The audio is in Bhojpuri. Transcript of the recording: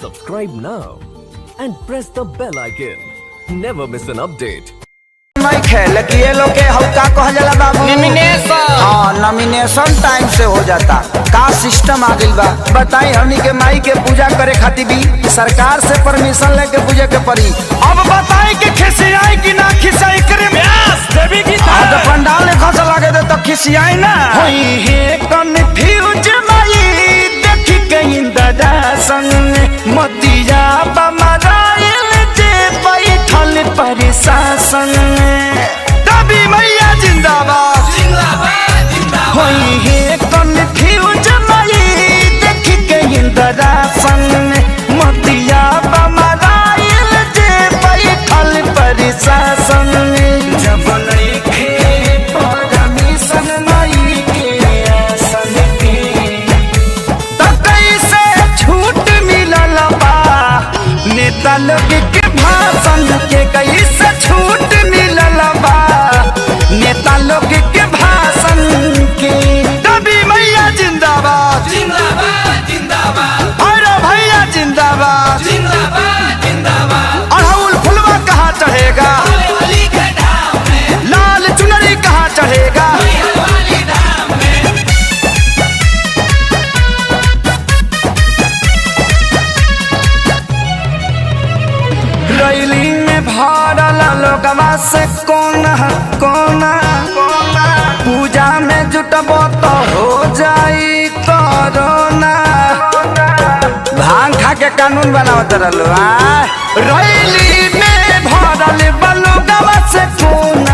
Subscribe now and press the bell icon. Never miss an update. मैं खेल किए लोग के हल्का कह जाला बाबू नॉमिनेशन। हाँ नॉमिनेशन टाइम से हो जाता का सिस्टम आ गई बा। बताई हमनी के माई के पूजा करे खातिर भी सरकार से परमिशन लेके पूजे के पड़ी। अब बताई के खिसियाई कि ना खिसियाई करे देवी की आज पंडाल ने खस लागे दे तो खिसियाई ना होई है कन्फ्यूज माई देखी के इंदरा संग मतिया बमराइल जे बैठल प्रशासन दबी मैया जिंदाबाद जिंदाबाद जिंदाबाद होई है कन्फ्यूज माई देखी के इंदरा संग मतिया बमराइल जे बैठल प्रशासन जब नइखे परमिशन माई के आसन के त कैसे छूट मिलल बा नेता लोग के भाषण के कैसे छूट मिलल बा नेता लोग के भाषण के दबी मैया जिंदाबाद जिंदाबाद जिंदाबाद अरे भैया जिंदाबाद जिंदाबाद जिंदाबाद अड़हुल फुलवा कहाँ चढ़ेगा वाली के धाम में लाल चुनरी कहाँ चढ़ेगा वाली धाम में रैली में भरल लोगवा से कोना कोना पूजा में जुटबो तो हो जाई कोरोना भांग खा के कानून बनावत रहलो रैली में भरल लोगवा से कोना